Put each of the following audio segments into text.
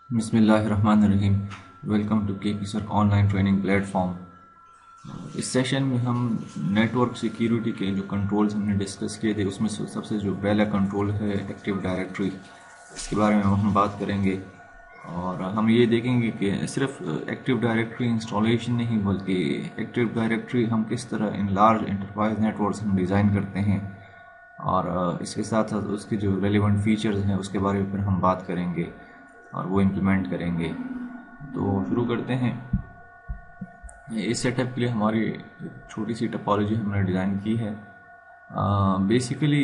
बिस्मिल्लाहिर्रहमानिर्रहीम। Welcome to KP sir online training platform. इस session में हम नेटवर्क सिक्योरिटी के जो कंट्रोल्स हमने डिस्कस किए थे उसमें से सबसे जो पहला कंट्रोल है एक्टिव डायरेक्टरी, इसके बारे में हम बात करेंगे। और हम ये देखेंगे कि सिर्फ एक्टिव डायरेक्टरी इंस्टॉलेशन नहीं बल्कि एक्टिव डायरेक्टरी हम किस तरह इन लार्ज एंटरप्राइज नेटवर्क्स हम डिज़ाइन करते हैं, और इसके साथ साथ उसके जो रेलिवेंट फीचर्स हैं उसके बारे में फिर हम बात करेंगे और वो इम्प्लीमेंट करेंगे। तो शुरू करते हैं। इस सेटअप के लिए हमारी छोटी सी टोपोलॉजी हमने डिज़ाइन की है। बेसिकली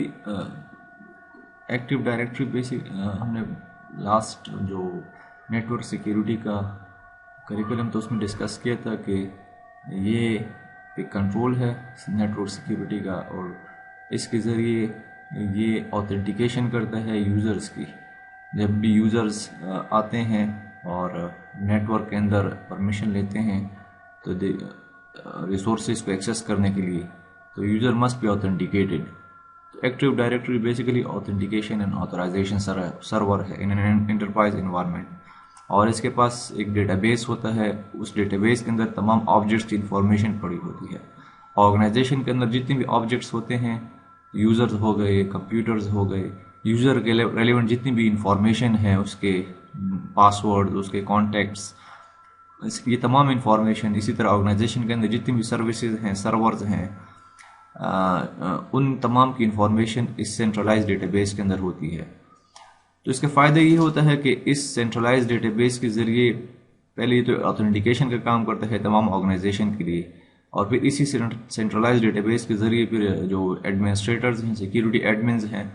एक्टिव डायरेक्टरी हमने लास्ट जो नेटवर्क सिक्योरिटी का करिकुलम तो उसमें डिस्कस किया था कि ये एक कंट्रोल है नेटवर्क सिक्योरिटी का, और इसके ज़रिए ये ऑथेंटिकेशन करता है यूज़र्स की। जब भी यूज़र्स आते हैं और नेटवर्क के अंदर परमिशन लेते हैं तो रिसोर्सेज को एक्सेस करने के लिए, तो यूज़र मस्ट बी ऑथेंटिकेटेड। तो active directory basically authentication and authorization server है इन एन एंटरप्राइज इन्वायरमेंट, और इसके पास एक डेटाबेस होता है। उस डेटाबेस के अंदर तमाम ऑब्जेक्ट्स की इंफॉर्मेशन पड़ी होती है। ऑर्गेनाइजेशन के अंदर जितने भी ऑब्जेक्ट्स होते हैं, यूज़र्स हो गए, कंप्यूटर्स हो गए, यूज़र के रेलिवेंट जितनी भी इंफॉर्मेशन है, उसके पासवर्ड, उसके कॉन्टैक्ट्स, ये तमाम इंफॉर्मेशन, इसी तरह ऑर्गेनाइजेशन के अंदर जितनी भी सर्विसेज हैं, सर्वर्स हैं, उन तमाम की इंफॉर्मेशन इस सेंट्रलाइज डेटाबेस के अंदर होती है। तो इसके फ़ायदे ये होता है कि इस सेंट्रलाइज डेटाबेस के ज़रिए पहले तो ऑथेंटिकेशन का काम करता है तमाम ऑर्गेनाइजेशन के लिए, और फिर इसी सेंट्रलाइज डेटाबेस के ज़रिए फिर जो एडमिनिस्ट्रेटर्स हैं, सिक्योरिटी एडमिन्स हैं,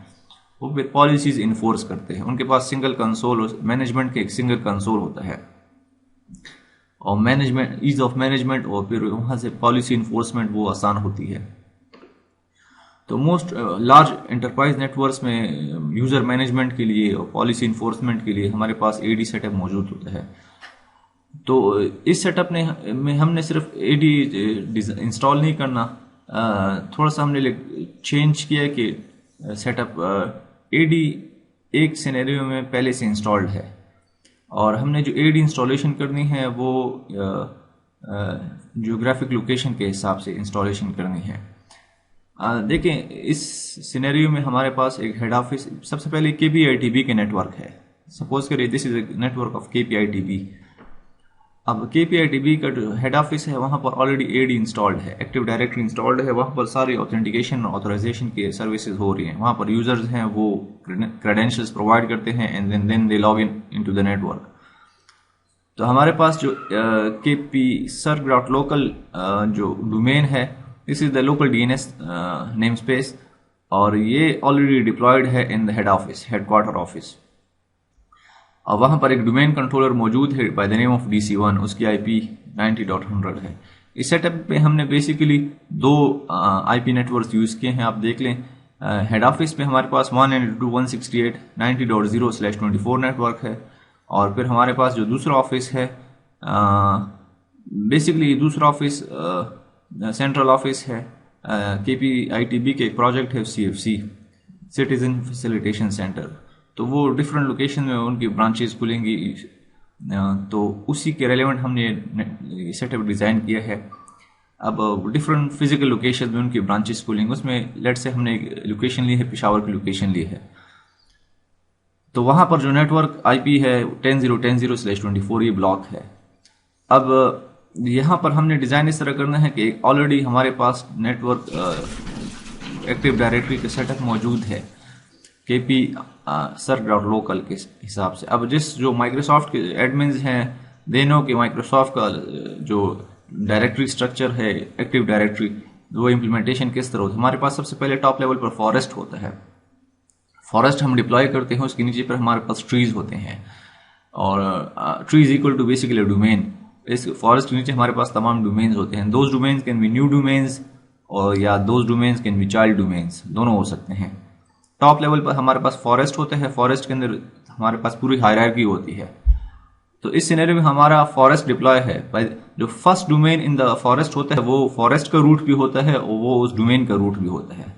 वो फिर पॉलिसीज़ इन्फोर्स करते हैं। उनके पास सिंगल कंसोल, मैनेजमेंट के एक सिंगल कंसोल होता है, और मैनेजमेंट, ईज ऑफ मैनेजमेंट, और फिर वहाँ से पॉलिसी इन्फोर्समेंट वो आसान होती है। तो मोस्ट लार्ज एंटरप्राइज नेटवर्क्स में यूज़र मैनेजमेंट के लिए और पॉलिसी इन्फोर्समेंट के लिए हमारे पास एडी सेटअप मौजूद होता है। तो इस सेटअप में हमने सिर्फ एडी इंस्टॉल नहीं करना, थोड़ा सा हमने चेंज किया कि सेटअप एडी एक सिनेरियो में पहले से इंस्टॉल्ड है, और हमने जो एडी इंस्टॉलेशन करनी है वो जियोग्राफिक लोकेशन के हिसाब से इंस्टॉलेशन करनी है। देखें, इस सिनेरियो में हमारे पास एक हेड ऑफिस, सबसे पहले केपीआईटीबी के नेटवर्क है। सपोज करिए this is a network of KPITB. अब केपीआईटीबी का जो हेड ऑफिस है वहाँ पर ऑलरेडी एडी इंस्टॉल्ड है, एक्टिव डायरेक्टरी इंस्टॉल्ड है, वहाँ पर सारी ऑथेंटिकेशन और ऑथराइजेशन के सर्विसेज हो रही हैं। वहाँ पर यूजर्स हैं, वो क्रेडेंशियल्स प्रोवाइड करते हैं and then they log into the network. तो हमारे पास जो केपी सर डॉट लोकल जो डोमेन है, this is the local DNS name space, और ये ऑलरेडी डिप्लॉयड है in the head office, headquarter office. और वहाँ पर एक डोमेन कंट्रोलर मौजूद है by the name of DC1, उसकी IP 90.100 है। इस सेटअप पे हमने बेसिकली दो IP नेटवर्क्स यूज़ किए हैं। आप देख लें, हेड ऑफिस पे हमारे पास 192.168.90.0/24 नेटवर्क है, और फिर हमारे पास जो दूसरा ऑफिस है, बेसिकली दूसरा ऑफिस सेंट्रल ऑफिस है, KPITB के एक प्रोजेक्ट है CFC, सिटीजन फैसिलिटेशन सेंटर। तो वो डिफरेंट लोकेशन में उनकी ब्रांचेस खुलेंगी, तो उसी के रेलेवेंट हमने सेटअप डिज़ाइन किया है। अब डिफरेंट फिजिकल लोकेशन में उनकी ब्रांचेस खुलेंगी, उसमें लेट से हमने एक लोकेशन ली है, पेशावर की लोकेशन ली है। तो वहाँ पर जो नेटवर्क IP है 10.10.0/24 ये ब्लॉक है। अब यहाँ पर हमने डिज़ाइन इस तरह करना है कि ऑलरेडी हमारे पास नेटवर्क एक्टिव डायरेक्टरी का सेटअप मौजूद है केपी सर डॉट लोकल के हिसाब से। अब जो माइक्रोसॉफ्ट के एडमिन्स हैं, दे नो कि माइक्रोसॉफ्ट का जो डायरेक्टरी स्ट्रक्चर है एक्टिव डायरेक्टरी, वो इम्प्लीमेंटेशन किस तरह होता है। हमारे पास सबसे पहले टॉप लेवल पर फॉरेस्ट होता है। फॉरेस्ट हम डिप्लॉय करते हैं, उसके नीचे पर हमारे पास ट्रीज होते हैं, और trees equal to basically domain. इस फॉरेस्ट के नीचे हमारे पास तमाम डोमेन्स होते हैं। Those domains can be new domains, और या those domains can be child domains, दोनों हो सकते हैं। टॉप लेवल पर हमारे पास फॉरेस्ट होता है, फॉरेस्ट के अंदर हमारे पास पूरी हायरार्की होती है। तो इस सिनेरियो में हमारा फॉरेस्ट डिप्लॉय है, जो first domain in the forest होता है वो फॉरेस्ट का रूट भी होता है, और वो उस डोमेन का रूट भी होता है।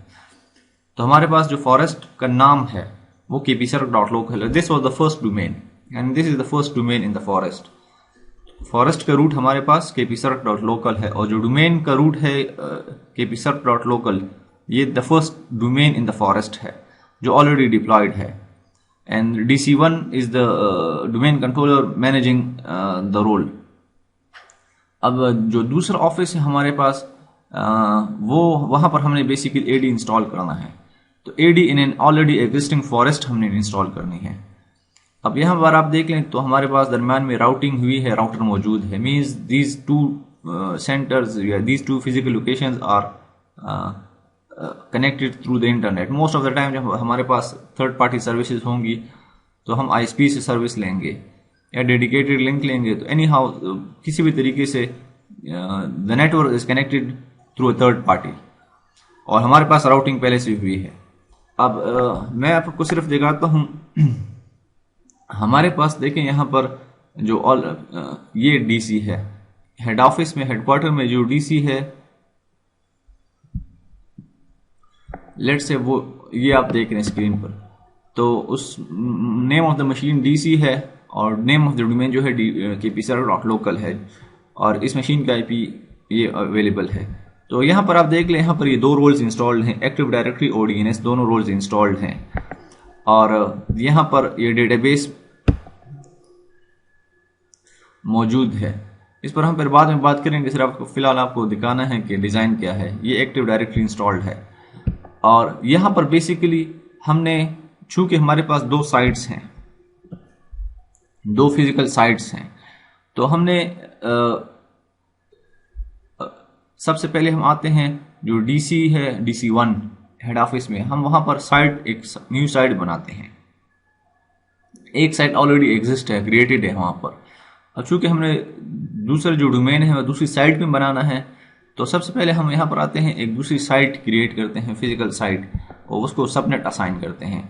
तो हमारे पास जो फॉरेस्ट का नाम है वो kpsarc.local है। This was the first domain. And this is the first domain in the forest. Forest का रूट हमारे पास kpcert.local है, और जो डोमेन का रूट है kpcert.local, ये the first domain in the forest है जो ऑलरेडी डिप्लॉयड है। And DC1 is the domain controller managing the role. अब जो दूसरा ऑफिस है हमारे पास, वो वहां पर हमने बेसिकली AD इंस्टॉल करना है। तो AD in an already existing forest हमने इंस्टॉल करनी है। अब यहाँ पर आप देख लें तो हमारे पास दरम्यान में राउटिंग हुई है, राउटर मौजूद है। मींस दीज टू सेंटर्स या these two physical locations are connected through the internet. Most of the time जब हमारे पास थर्ड पार्टी सर्विसेज होंगी तो हम ISP से सर्विस लेंगे या डेडिकेटेड लिंक लेंगे। तो एनी हाउ किसी भी तरीके से the network is connected through a third party, और हमारे पास राउटिंग पहले से हुई है। अब मैं आपको सिर्फ दिखाता हूं। हमारे पास देखें यहाँ पर जो ये DC है, हेड ऑफिस में, हेडक्वार्टर में जो DC है, लेट से वो ये आप देख रहे हैं स्क्रीन पर। तो उस name of the machine DC है और नेम ऑफ द डोमेन जो है kpcert.local है, और इस मशीन का IP ये अवेलेबल है। तो यहाँ पर आप देख लें, यहाँ पर ये दो रोल्स इंस्टॉल्ड हैं, एक्टिव डायरेक्टरी और DNS दोनों रोल्स इंस्टॉल्ड हैं। और यहाँ पर ये डेटाबेस मौजूद है। इस पर हम फिर बाद में बात करेंगे, सिर्फ फिलहाल आपको दिखाना है कि डिजाइन क्या है। ये एक्टिव डायरेक्टरी इंस्टॉल्ड है, और यहाँ पर बेसिकली हमने, चूंकि हमारे पास दो साइट्स हैं, दो फिजिकल साइट्स हैं, तो हमने सबसे पहले हम आते हैं जो DC है, DC1 हेड ऑफिस में, हम वहां पर साइट, एक न्यू साइट बनाते हैं। एक साइट ऑलरेडी एग्जिस्ट है, क्रिएटेड है वहां पर। अब चूंकि हमने दूसरा जो डोमेन है वह दूसरी साइट में बनाना है, तो सबसे पहले हम यहाँ पर आते हैं, एक दूसरी साइट क्रिएट करते हैं, फिजिकल साइट, और उसको सबनेट असाइन करते हैं।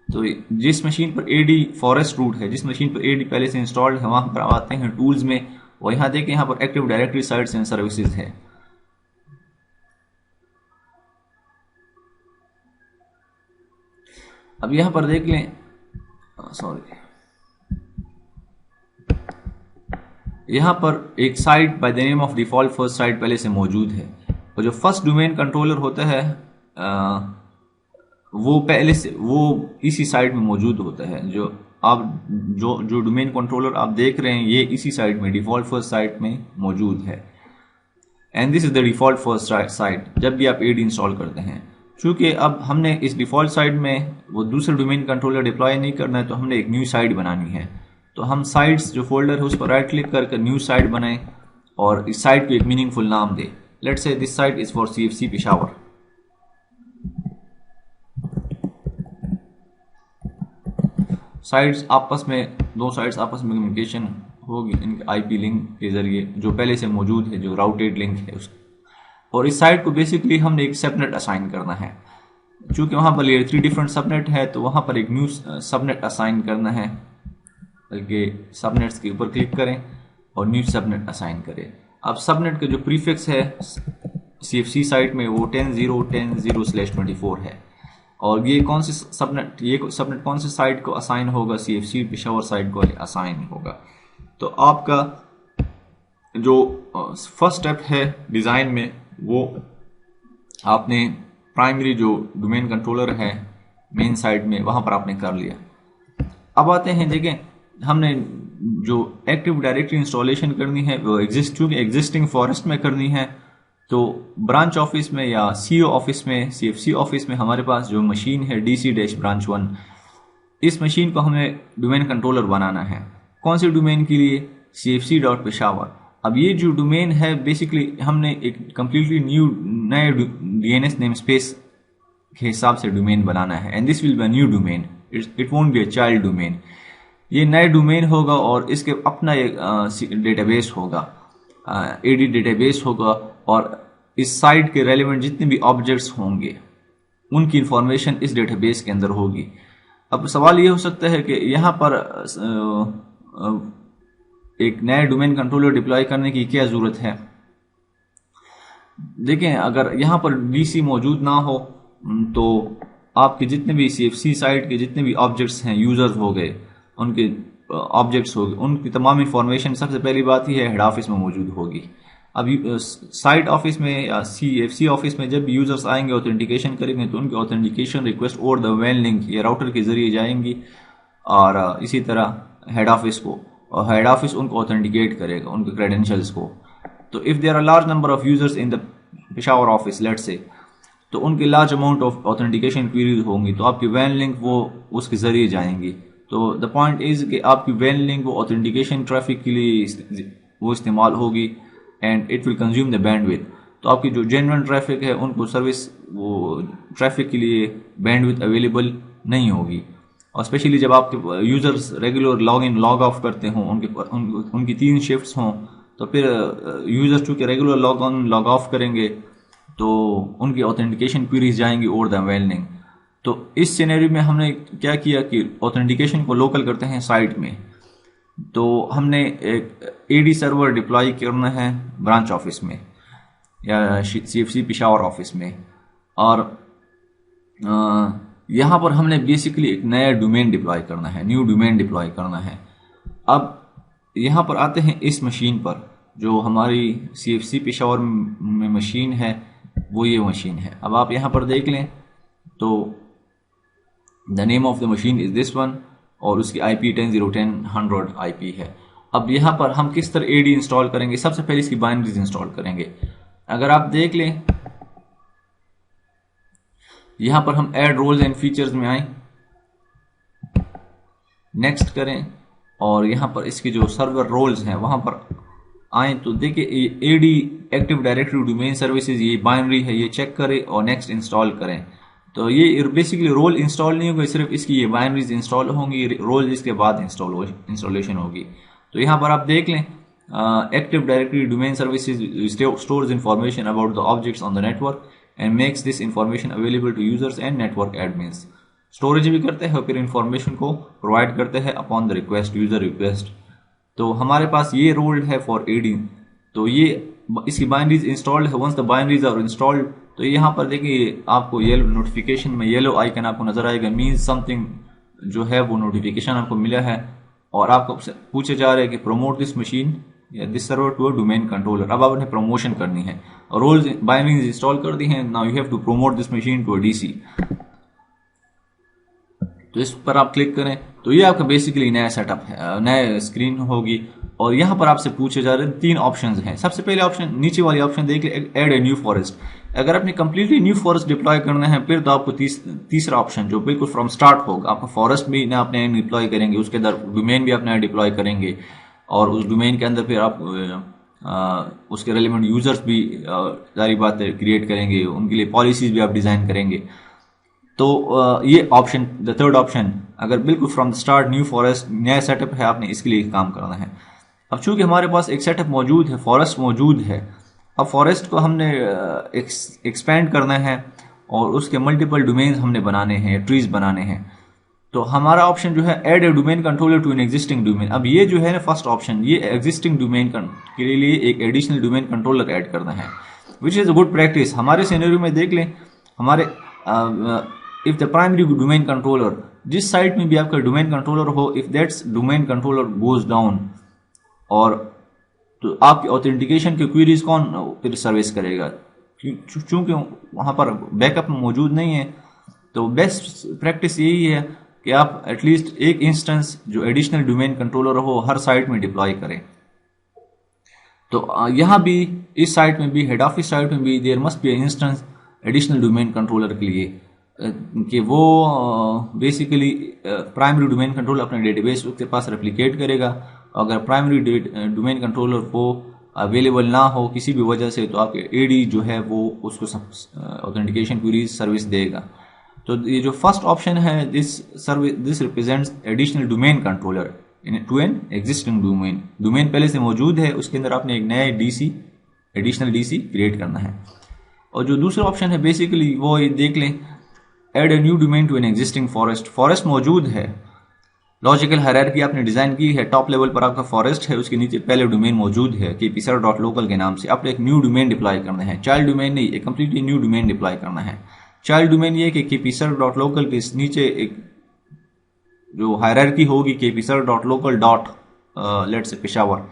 तो जिस मशीन पर AD फॉरेस्ट रूट है, जिस मशीन पर AD पहले से इंस्टॉल्ड है, वहां पर आते हैं टूल्स में, और यहाँ देखें यहाँ पर active directory sites and services है। अब यहां पर देख लें, सॉरी, यहां पर एक site by the name of default first sight पहले से मौजूद है, और जो फर्स्ट डोमेन कंट्रोलर होता है वो पहले से वो इसी साइट में मौजूद होता है। जो आप जो डोमेन कंट्रोलर आप देख रहे हैं, ये इसी साइट में, डिफॉल्ट फर्स्ट साइट में मौजूद है। And this is the default first sight जब भी आप AD इंस्टॉल करते हैं। चूंकि अब हमने इस डिफॉल्ट साइट में वो दूसरा डोमेन कंट्रोलर डिप्लॉय नहीं करना है, तो हमने एक न्यू साइट बनानी है। तो हम साइट्स जो फोल्डर है उस पर राइट क्लिक करके न्यू साइट बनाएं, और इस साइट को एक मीनिंगफुल नाम दे। Let's say this site is for CFC Peshawar. Sites आपस में, दो साइट्स आपस में कम्युनिकेशन होगी इनके IP लिंक के जरिए, जो पहले से मौजूद है, जो राउटेड लिंक है उसका। और इस साइट को बेसिकली हमने एक सबनेट असाइन करना है। चूंकि वहां पर लेयर 3 डिफरेंट सबनेट है, तो वहां पर एक न्यू सबनेट असाइन करना है। बल्कि सबनेट्स के ऊपर क्लिक करें और न्यू सबनेट असाइन करें। अब सबनेट का जो प्रीफिक्स है CFC साइट में वो 10.10.0/24 है। और ये कौन सी सबनेट, ये सबनेट कौन सी साइट को असाइन होगा? CFC पेशावर साइट को असाइन होगा। तो आपका जो फर्स्ट स्टेप है डिजाइन में, वो आपने प्राइमरी जो डोमेन कंट्रोलर है मेन साइट में, वहां पर आपने कर लिया। अब आते हैं, देखें हमने जो एक्टिव डायरेक्टरी इंस्टॉलेशन करनी है वो चूंकि एग्जिस्टिंग फॉरेस्ट में करनी है, तो ब्रांच ऑफिस में या CO ऑफिस में, CFC ऑफिस में हमारे पास जो मशीन है DC-branch1, इस मशीन को हमें डोमेन कंट्रोलर बनाना है। कौन सी डोमेन के लिए? CFC.Peshawar। अब ये जो डोमेन है बेसिकली हमने एक कंप्लीटली नए DNS नेम स्पेस के हिसाब से डोमेन बनाना है। And this will be a new domain, it won't be a child domain. ये नए डोमेन होगा और इसके अपना एक डेटाबेस होगा, AD डेटाबेस होगा, और इस साइट के रेलेवेंट जितने भी ऑब्जेक्ट्स होंगे उनकी इंफॉर्मेशन इस डेटाबेस के अंदर होगी। अब सवाल ये हो सकता है कि यहाँ पर एक नया डोमेन कंट्रोलर डिप्लॉय करने की क्या जरूरत है? देखें, अगर यहाँ पर DC मौजूद ना हो तो आपके जितने भी CFC साइट के जितने भी ऑब्जेक्ट्स हैं, यूजर्स हो गए, उनके ऑब्जेक्ट्स होगी, उनकी तमाम इंफॉर्मेशन सबसे पहली बात ही है हेड ऑफिस में मौजूद होगी। अब साइट ऑफिस में या CFC ऑफिस में जब यूजर्स आएंगे ऑथेंटिकेशन करेंगे तो उनकी ऑथेंटिकेशन रिक्वेस्ट ओवर द वैन लिंक या राउटर के जरिए जाएंगी और इसी तरह हेड ऑफिस को, और हेड ऑफिस उनको ऑथेंटिकेट करेगा उनके क्रेडेंशियल्स को। तो if there are large number of users in the Peshawar office let's say, तो उनके large amount of authentication queries होंगी तो आपकी वैन लिंक वो उसके जरिए जाएंगी। तो द पॉइंट इज कि आपकी वैन लिंक वो ऑथेंटिकेशन ट्रैफिक के लिए वो इस्तेमाल होगी and it will consume the bandwidth. तो आपकी जो जेन्युइन ट्रैफिक है उनको सर्विस वो ट्रैफिक के लिए बैंडविड्थ अवेलेबल नहीं होगी। और स्पेशली जब आपके users regular log in log of करते हों, उनकी 3 शिफ्ट्स हों, तो फिर यूजर्स चूंकि regular log on log of करेंगे तो उनकी ऑथेंटिकेशन क्वेरीज जाएंगी ओवर द वैन लिंक। तो इस सिनेरियो में हमने क्या किया कि ऑथेंटिकेशन को लोकल करते हैं साइट में। तो हमने एक AD सर्वर डिप्लॉय करना है ब्रांच ऑफिस में या CFC पेशावर ऑफिस में, और यहाँ पर हमने बेसिकली एक नया डोमेन डिप्लॉय करना है, न्यू डोमेन डिप्लॉय करना है। अब यहाँ पर आते हैं इस मशीन पर, जो हमारी CFC पेशावर में मशीन है वो ये मशीन है। अब आप यहाँ पर देख लें तो the name of the machine is this one और उसकी IP 10.0.10.100 IP है। अब यहाँ पर हम किस तरह AD इंस्टॉल करेंगे, सबसे पहले इसकी बाइनरीज इंस्टॉल करेंगे। अगर आप देख लें यहाँ पर हम ऐड रोल्स एंड फीचर्स में आए, नेक्स्ट करें और यहाँ पर इसके जो सर्वर रोल्स हैं वहां पर आए तो देखिए AD active directory domain services ये बाइनरी है, ये चेक करें और नेक्स्ट इंस्टॉल करें। तो ये बेसिकली रोल इंस्टॉल नहीं होगी, सिर्फ इसकी ये बाइनरीज इंस्टॉल होंगी, रोल इसके बाद इंस्टॉलेशन होगी। तो यहाँ पर आप देख लें active directory domain services stores information about the objects on the network and makes this information available to users and network admins. Storage भी करते हैं और फिर इंफॉर्मेशन को प्रोवाइड करते हैं upon the request, user request. तो हमारे पास ये रोल है फॉर AD। तो ये इसकी बाइनरीज इंस्टॉल्ड है। Once the binaries are installed तो यहाँ पर देखिए आपको येलो नोटिफिकेशन में येलो आइकन आपको नजर आएगा, मीन्स समथिंग जो है वो नोटिफिकेशन आपको मिला है और आपको पूछे जा रहे हैं कि प्रमोट दिस मशीन या this server to a domain controller. अब आपने प्रमोशन करनी है और रोल्स बाइनरीज इंस्टॉल कर दी हैं। Now you have to promote this machine to a DC। तो इस पर आप क्लिक करें तो ये आपका बेसिकली नया सेटअप है, नया स्क्रीन होगी और यहाँ पर आपसे पूछे जा रहे हैं 3 ऑप्शंस हैं। सबसे पहले ऑप्शन नीचे वाली ऑप्शन देख ले, ऐड ए न्यू फॉरेस्ट। अगर आपने कंप्लीटली न्यू फॉरेस्ट डिप्लॉय करना है फिर तो आपको तीसरा ऑप्शन जो बिल्कुल फ्रॉम स्टार्ट होगा, आपका फॉरेस्ट भी ना अपने डिप्लॉय करेंगे, उसके अंदर डोमेन भी अपने डिप्लॉय करेंगे और उस डोमेन के अंदर फिर आप उसके रेलिवेंट यूजर्स भी सारी बातें क्रिएट करेंगे, उनके लिए पॉलिसीज भी आप डिजाइन करेंगे। तो ये ऑप्शन द थर्ड ऑप्शन, अगर बिल्कुल from the start new forest नया सेटअप है, आपने इसके लिए काम करना है। अब चूंकि हमारे पास एक सेटअप मौजूद है, फॉरेस्ट मौजूद है, अब फॉरेस्ट को हमने एक्सपेंड करना है और उसके मल्टीपल डोमेन हमने बनाने हैं, ट्रीज बनाने हैं। तो हमारा ऑप्शन जो है add a domain controller to an existing domain. अब ये जो है ना फर्स्ट ऑप्शन, ये एग्जिस्टिंग डोमेन के लिए एक एडिशनल डोमेन कंट्रोलर ऐड करना है, which is a good practice. हमारे सिनेरियो में देख लें, हमारे if the primary domain controller, जिस साइट में भी आपका डोमेन कंट्रोलर हो, if that's domain controller goes down और तो आपकी ऑथेंटिकेशन की क्वेरीज कौन फिर सर्विस करेगा, चूंकि वहां पर बैकअप मौजूद नहीं है। तो बेस्ट प्रैक्टिस यही है कि आप एटलीस्ट एक इंस्टेंस जो एडिशनल डोमेन कंट्रोलर हो हर साइट में डिप्लॉय करें। तो यहां भी इस साइट में भी, हेड ऑफिस साइट में भी there must be instance additional domain controller के लिए कि वो बेसिकली प्राइमरी डोमेन कंट्रोलर अपने डेटाबेस के पास रेप्लिकेट करेगा। अगर प्राइमरी डोमेन कंट्रोलर वो अवेलेबल ना हो किसी भी वजह से तो आपके AD जो है वो उसको ऑथेंटिकेशन क्वेरीज सर्विस देगा। तो ये जो फर्स्ट ऑप्शन है, this represents additional domain controller to an existing domain. Domain पहले से मौजूद है, उसके अंदर आपने एक नया एडिशनल DC क्रिएट करना है। और जो दूसरा ऑप्शन है बेसिकली वो देख लें, add a new domain to an existing forest. Forest मौजूद है, लॉजिकल हायरार्की आपने डिजाइन की है, टॉप लेवल पर आपका फॉरेस्ट है, उसके नीचे पहले डोमेन मौजूद है kpserver.local के नाम से। आपने एक न्यू डोमेन डिप्लॉय करना है, चाइल्ड डोमेन नहीं, एक कंप्लीटली न्यू डोमेन डिप्लॉय करना है। चाइल्ड डोमेन ये कि kpserver.local के नीचे एक जो हायरार्की होगी kpsar.local. लेट्स से पेशावर,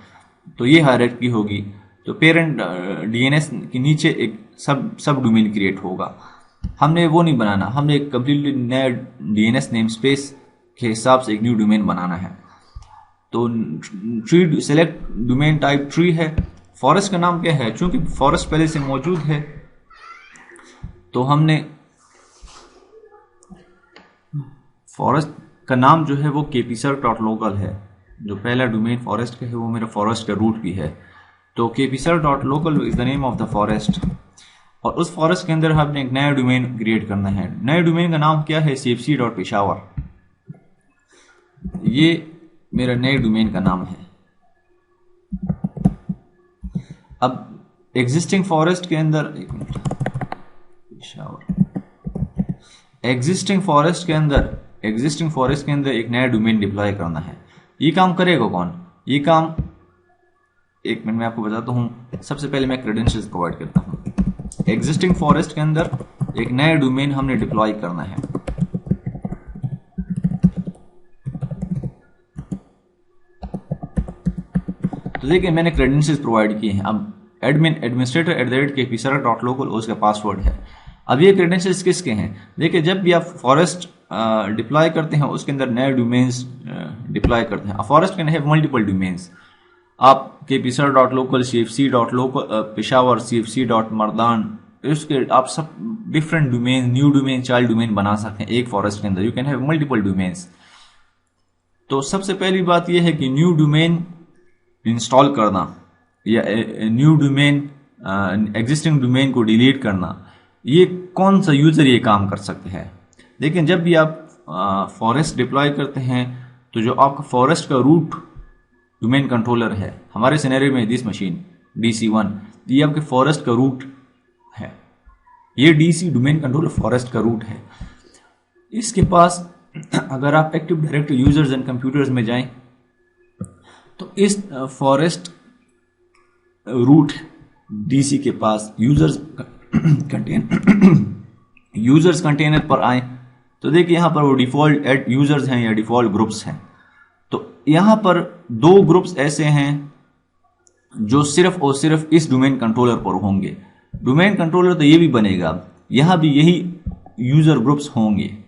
तो ये हायरार्की होगी। तो पेरेंट डीएनएस के नीचे एक सब डोमेन क्रिएट होगा। हमने वो नहीं बनाना, हमने एक कम्प्लीटली नया डीएनएस नेम स्पेस के हिसाब से एक न्यू डोमेन बनाना है। तो tree select domain type tree है। फॉरेस्ट का नाम क्या है, चूंकि फॉरेस्ट पहले से मौजूद है तो हमने फॉरेस्ट का नाम जो है वो kpsar.local है। जो पहला डोमेन फॉरेस्ट का है वो मेरा फॉरेस्ट का रूट भी है। तो kpsar.local is the name of the forest, और उस फॉरेस्ट के अंदर हमने एक नया डोमेन क्रिएट करना है। नए डोमेन का नाम क्या है, cfc.peshawar। ये मेरा नए डोमेन का नाम है। अब एग्जिस्टिंग फॉरेस्ट के अंदर एग्जिस्टिंग फॉरेस्ट के अंदर एक नया डोमेन डिप्लॉय करना है। ये काम करेगा कौन, ये काम एक मिनट में आपको बताता हूं। सबसे पहले मैं क्रेडेंशियल्स प्रोवाइड करता हूं। एग्जिस्टिंग फॉरेस्ट के अंदर एक नया डोमेन हमने डिप्लॉय करना है। तो देखिए मैंने क्रेडेंशियल्स प्रोवाइड किए हैं। अब administrator@kpsar.local उसका पासवर्ड है। अब ये क्रेडेंशियल्स किसके हैं, देखिए जब भी आप फॉरेस्ट डिप्लॉय करते हैं उसके अंदर नए डोमेन्स डिप्लॉय करते हैं। Forest can have multiple domains. आप kpsar.local, cfc.local पेशावर, cfc.mardan, इसके आप सब different domain, new domain, child domain बना सकते हैं एक फॉरेस्ट के अंदर। You can have multiple domains. तो सबसे पहली बात यह है कि न्यू डोमेन इंस्टॉल करना या न्यू डोमेन एग्जिस्टिंग डोमेन को डिलीट करना, ये कौन सा यूजर ये काम कर सकते हैं। लेकिन जब भी आप फॉरेस्ट डिप्लॉय करते हैं तो जो आपका फॉरेस्ट का रूट डोमेन कंट्रोलर है, हमारे सिनेरियो में दिस मशीन DC1, ये आपके फॉरेस्ट का रूट है। ये DC डोमेन कंट्रोलर फॉरेस्ट का रूट है। इसके पास अगर आप active directory users and computers में जाएं तो इस फॉरेस्ट रूट DC के पास यूजर्स कंटेनर पर आए तो देखिए यहां पर वो डिफॉल्ट यूजर्स हैं या डिफॉल्ट ग्रुप्स हैं। तो यहां पर दो ग्रुप्स ऐसे हैं जो सिर्फ और सिर्फ इस डोमेन कंट्रोलर पर होंगे। डोमेन कंट्रोलर तो ये भी बनेगा, यहां भी यही यूजर ग्रुप्स होंगे।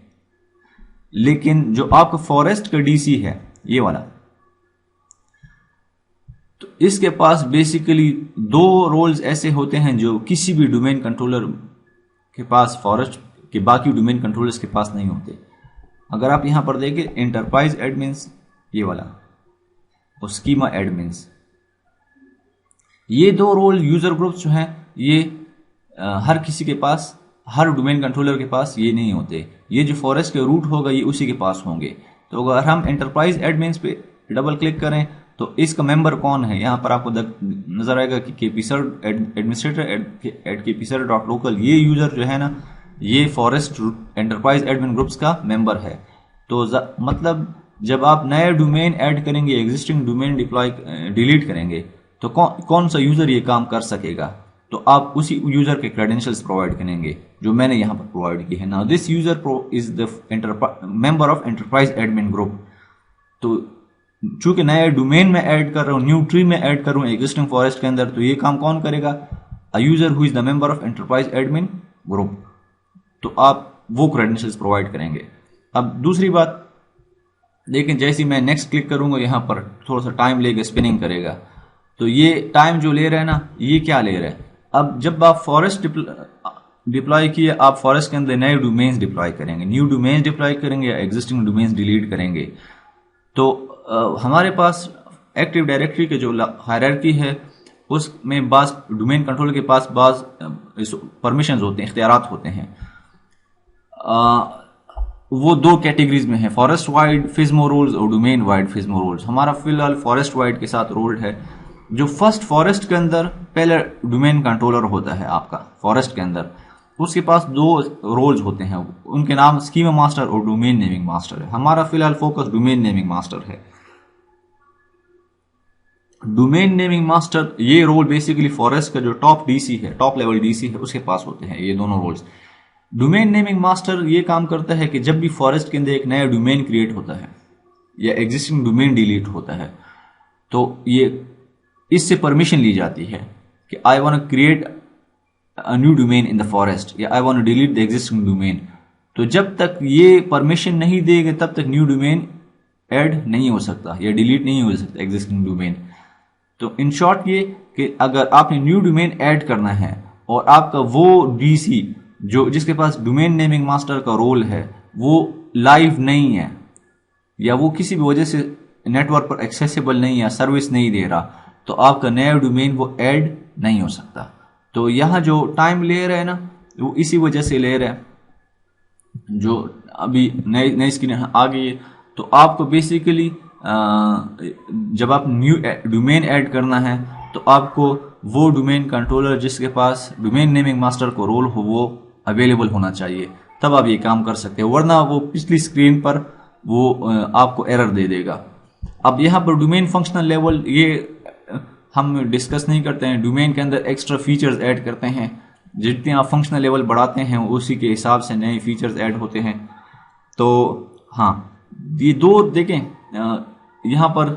लेकिन जो आपका फॉरेस्ट का DC है ये वाला, तो इसके पास बेसिकली दो रोल्स ऐसे होते हैं जो किसी भी डोमेन कंट्रोलर के पास, फॉरेस्ट के बाकी डोमेन कंट्रोलर्स के पास नहीं होते। अगर आप यहां पर देखें एंटरप्राइज एडमिन्स ये वाला और स्कीमा एडमिन्स, ये दो रोल यूजर ग्रुप्स जो हैं ये हर किसी के पास, हर डोमेन कंट्रोलर के पास ये नहीं होते। ये जो फॉरेस्ट के रूट होगा ये उसी के पास होंगे। तो अगर हम एंटरप्राइज एडमिन्स पे डबल क्लिक करें तो इसका मेंबर कौन है, यहां पर आपको नजर आएगा कि kpsar administrator@kpsar.local, ये यूजर जो है ना ये फॉरेस्ट एंटरप्राइज एडमिन ग्रुप्स का मेंबर है। तो मतलब जब आप नया डोमेन ऐड करेंगे, एग्जिस्टिंग डोमेन डिलीट करेंगे तो कौन सा यूजर ये काम कर सकेगा, तो आप उसी यूजर के क्रेडेंशियल्स प्रोवाइड करेंगे जो मैंने यहां पर प्रोवाइड किए हैं। Now this user is the member of enterprise admin group. तो चूंकि नया डोमेन में ऐड कर रहा हूं, न्यू ट्री में ऐड कर रहा हूं एग्जिस्टिंग फॉरेस्ट के अंदर, तो ये काम कौन करेगा, a user who is the member of enterprise admin group. तो आप वो क्रेडेंशियल्स प्रोवाइड करेंगे। अब दूसरी बात, लेकिन जैसे मैं नेक्स्ट क्लिक करूंगा यहां पर थोड़ा सा टाइम लेगा, स्पिनिंग करेगा। तो ये टाइम जो ले रहा है ना, ये क्या ले रहा है, अब जब आप फॉरेस्ट डिप्लॉय किए, आप फॉरेस्ट के अंदर नए डोमेन्स डिप्लॉय करेंगे, न्यू डोमेन्स डिप्लॉय करेंगे या एग्जिस्टिंग डोमेन्स डिलीट करेंगे, तो हमारे पास एक्टिव डायरेक्टरी के जो हायरार्की है उसमें बास डोमेन कंट्रोलर के पास बास परमिशंस होते हैं, इख्तियारात होते हैं। वो दो कैटेगरीज में है, फॉरेस्ट वाइड फिज्मो रोल्स और डोमेन वाइड फिज्मो रोल्स। हमारा फिलहाल फॉरेस्ट वाइड के साथ रोल है। जो फर्स्ट फॉरेस्ट के अंदर पहले डोमेन कंट्रोलर होता है आपका फॉरेस्ट के अंदर, उसके पास दो रोल्स होते हैं, उनके नाम स्कीमा मास्टर और डोमेन नेमिंग मास्टर है। हमारा फिलहाल फोकस डोमेन नेमिंग मास्टर है। डोमेन नेमिंग मास्टर ये रोल बेसिकली फॉरेस्ट का जो टॉप DC है, टॉप लेवल DC है, उसके पास होते हैं ये दोनों रोल्स। डोमेन नेमिंग मास्टर ये काम करता है कि जब भी फॉरेस्ट के अंदर एक नया डोमेन क्रिएट होता है, या एग्जिस्टिंग डोमेन डिलीट होता है, तो ये इससे परमिशन ली जाती है कि I want to create a new domain in the forest या I want to delete the existing domain. तो जब तक ये परमिशन नहीं देगा तब तक न्यू डोमेन ऐड नहीं हो सकता या डिलीट नहीं हो सकता एग्जिस्टिंग डोमेन। तो इन शॉर्ट ये कि अगर आपने न्यू डोमेन ऐड करना है और आपका वो डीसी जो जिसके पास डोमेन नेमिंग मास्टर का रोल है वो लाइव नहीं है या वो किसी भी वजह से नेटवर्क पर एक्सेसिबल नहीं है, सर्विस नहीं दे रहा, तो आपका नया डोमेन वो ऐड नहीं हो सकता। तो यहाँ जो टाइम ले रहा है ना वो इसी वजह से ले रहा है। जो अभी नई स्क्रीन आ गई है तो आपको बेसिकली जब आप न्यू डोमेन ऐड करना है तो आपको वो डोमेन कंट्रोलर जिसके पास डोमेन नेमिंग मास्टर को रोल हो वो अवेलेबल होना चाहिए, तब आप ये काम कर सकते हो, वरना वो पिछली स्क्रीन पर वो आपको एरर दे देगा। अब यहाँ पर डोमेन फंक्शनल लेवल ये हम डिस्कस नहीं करते हैं, डोमेन के अंदर एक्स्ट्रा फीचर्स ऐड करते हैं, जितने आप फंक्शनल लेवल बढ़ाते हैं उसी के हिसाब से नए फीचर्स ऐड होते हैं। तो हाँ, ये दो देखें, यहाँ पर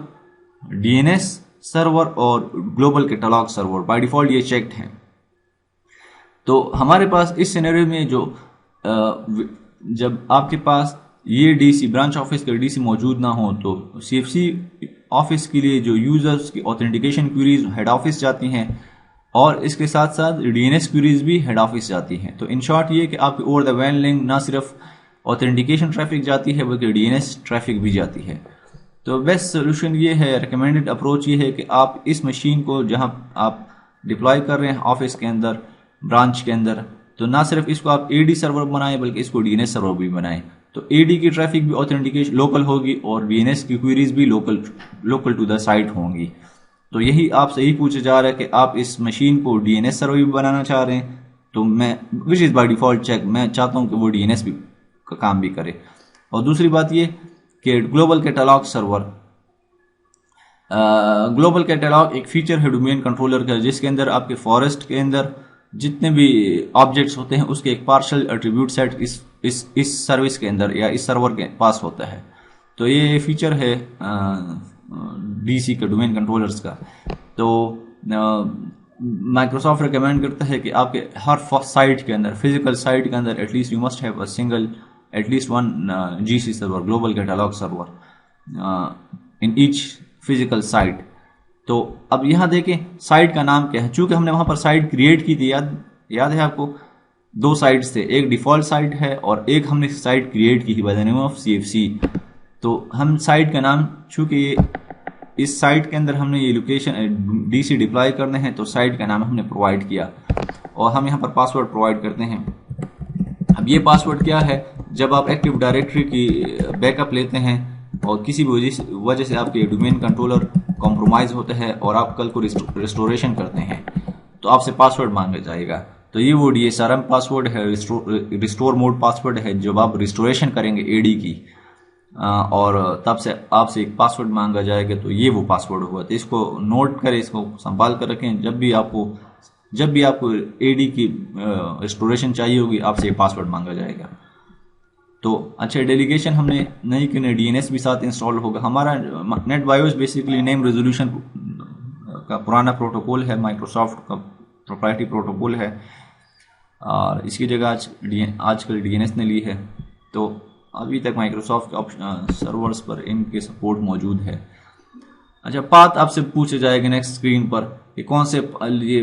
डीएनएस सर्वर और global catalogue server by default ये चेक्ड है। तो हमारे पास इस सिनेरियो में जो जब आपके पास ये डीसी ब्रांच ऑफिस के डीसी मौजूद ना हो तो सीएफसी ऑफिस के लिए जो यूजर्स की ऑथेंटिकेशन क्वेरीज हेड ऑफिस जाती हैं और इसके साथ साथ डीएनएस क्वेरीज भी हेड ऑफिस जाती हैं। तो इन शॉर्ट ये कि आपकी ओवर द वैन लिंक ना सिर्फ ऑथेंटिकेशन ट्रैफिक जाती है बल्कि डीएनएस ट्रैफिक भी जाती है। तो बेस्ट सोल्यूशन ये है, रिकमेंडेड अप्रोच ये है कि आप इस मशीन को जहां आप डिप्लॉय कर रहे हैं ऑफिस के अंदर, ब्रांच के अंदर, तो ना सिर्फ इसको आप एडी सर्वर बनाएं बल्कि इसको डीएनएस सर्वर भी बनाएं। तो एडी की ट्रैफिक भी ऑथेंटिकेशन लोकल होगी और डीएनएस की क्वेरीज भी लोकल टू द साइट होंगी। तो यही आपसे यही पूछा जा रहा है कि आप इस मशीन को डीएनएस सर्वर भी बनाना चाह रहे हैं, तो मैं which is by default check, मैं चाहता हूं कि वो डीएनएस भी का काम भी करे। और दूसरी बात ये कि global catalogue server, global catalogue एक फीचर है डोमेन कंट्रोलर का जिसके अंदर आपके फॉरेस्ट के अंदर जितने भी ऑब्जेक्ट्स होते हैं उसके एक पार्शियल एट्रीब्यूट सेट इस सर्विस के अंदर या इस सर्वर के पास होता है। तो ये फीचर है डीसी का, डोमेन कंट्रोलर्स का। तो माइक्रोसॉफ्ट रिकमेंड करता है कि आपके हर साइट के अंदर, फिजिकल साइट के अंदर at least you must have a single at least one GC server, global catalogue server in each physical site. तो अब यहां देखें साइट का नाम क्या है, चूंकि हमने वहां पर साइट क्रिएट की थी, याद है आपको, दो साइट्स थे, एक डिफॉल्ट साइट है और एक हमने साइट क्रिएट की थी by the name of CFC. तो हम साइट का नाम, चूंकि इस साइट के अंदर हमने ये लोकेशन डीसी डिप्लॉय करने हैं तो साइट का नाम हमने प्रोवाइड किया और हम यहाँ पर पासवर्ड प्रोवाइड करते हैं। अब ये पासवर्ड क्या है, जब आप एक्टिव डायरेक्टरी की बैकअप लेते हैं और किसी भी वजह से आपके डोमेन कंट्रोलर कॉम्प्रोमाइज होता है और आप कल को रिस्टोरेशन करते हैं तो आपसे पासवर्ड मांगा जाएगा। तो ये वो डीएसआरएम पासवर्ड है, रिस्टोर मोड पासवर्ड है। जब आप रिस्टोरेशन करेंगे एडी की और तब से आपसे एक पासवर्ड मांगा जाएगा तो ये वो पासवर्ड होगा। तो इसको नोट करें, इसको संभाल कर रखें, जब भी आपको एडी की रिस्टोरेशन चाहिए होगी आपसे पासवर्ड मांगा जाएगा। तो अच्छा, डेलीगेशन हमने नहीं करने, डीएनएस भी साथ इंस्टॉल होगा। हमारा net BIOS basically name resolution का पुराना प्रोटोकॉल है, माइक्रोसॉफ्ट का प्रोप्राइटरी प्रोटोकॉल है और इसकी जगह आजकल डीएनएस ने ली है। तो अभी तक माइक्रोसॉफ्ट के सर्वर्स पर इनके सपोर्ट मौजूद है। अच्छा, पाथ आपसे पूछा जाएगा नेक्स्ट स्क्रीन पर कि कौन से ये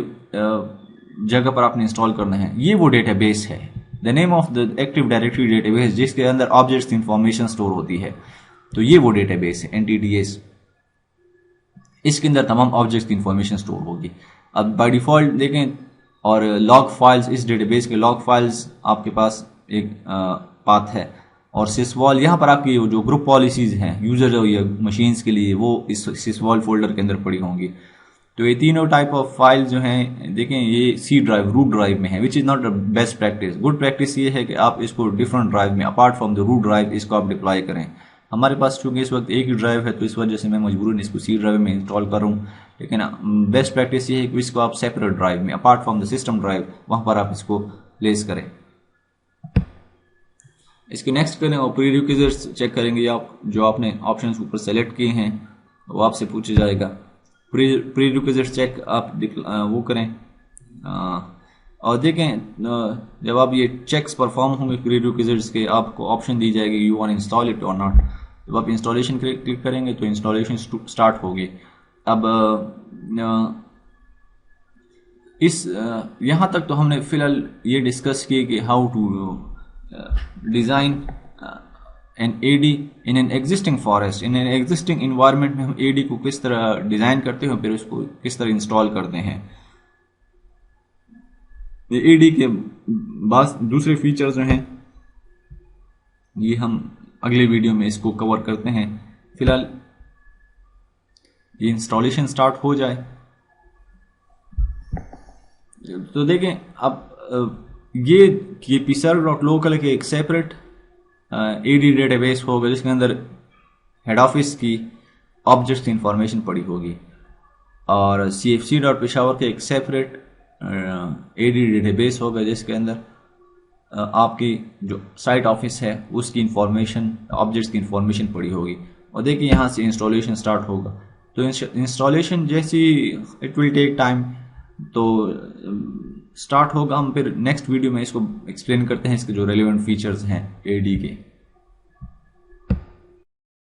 जगह पर आपने इंस्टॉल करना है। ये वो डेटाबेस है, the name of the active directory database, जिसके अंदर ऑब्जेक्ट्स की इंफॉर्मेशन स्टोर होती है। तो ये वो डेटाबेस है एनटीडीएस, इसके अंदर तमाम ऑब्जेक्ट्स की इंफॉर्मेशन स्टोर होगी। अब बाय डिफॉल्ट देखें और लॉग फाइल्स, इस डेटाबेस के लॉग फाइल्स आपके पास एक पाथ है और सिसवॉल, यहाँ पर आपकी जो ग्रुप पॉलिसीज हैं यूजर या मशीन्स के लिए वो इस सिसवॉल फोल्डर के अंदर पड़ी होंगी। तो ये तीनों टाइप ऑफ फाइल जो हैं देखें ये सी ड्राइव, रूट ड्राइव में है, which is not best practice. Good practice ये है कि आप इसको डिफरेंट ड्राइव में apart from the root drive इसको आप डिप्लॉय करें। हमारे पास चूंकि इस वक्त एक ही ड्राइव है तो इस वजह से मैं मजबूरन इसको सी ड्राइव में इंस्टॉल करूँ, लेकिन बेस्ट प्रैक्टिस ये है कि इसको आप सेपरेट ड्राइव में apart from the system drive वहां पर आप इसको प्लेस करें। इसके नेक्स्ट करें और प्रीरिक्विजिट्स चेक करेंगे आप जो आपने ऑप्शंस ऊपर सेलेक्ट किए हैं वो आपसे पूछा जाएगा। प्रीरिक्विजिट्स चेक आप वो करें और देखें जब आप ये चेक्स परफॉर्म होंगे प्रीरिक्विजिट्स के आपको ऑप्शन दी जाएगी यू वांट इंस्टॉल इट और नॉट। जब आप इंस्टॉलेशन क्लिक करेंगे तो इंस्टॉलेशन स्टार्ट होगी। अब इस यहाँ तक तो हमने फिलहाल ये डिस्कस किए कि how to design an AD in an existing forest, in an existing environment में हम एडी को किस तरह डिज़ाइन करते हैं फिर उसको किस तरह इंस्टॉल करते हैं। ये एडी के बाद दूसरे फीचर्स जो हैं ये हम अगले वीडियो में इसको कवर करते हैं। फिलहाल ये इंस्टॉलेशन स्टार्ट हो जाए तो देखें अब ये kpserver.local के एक सेपरेट एडी डेटाबेस होगा जिसके अंदर हेड ऑफिस की ऑब्जेक्ट्स की इंफॉर्मेशन पड़ी होगी और cfc.peshawar के एक सेपरेट एडी डेटाबेस होगा जिसके अंदर आपकी जो साइट ऑफिस है उसकी इंफॉर्मेशन ऑब्जेक्ट्स की इंफॉर्मेशन पड़ी होगी। और देखिए यहाँ से इंस्टॉलेशन स्टार्ट होगा तो इंस्टॉलेशन जैसी इट विल टेक टाइम तो स्टार्ट होगा। हम फिर नेक्स्ट वीडियो में इसको एक्सप्लेन करते हैं इसके जो रेलिवेंट फीचर्स हैं एडी के।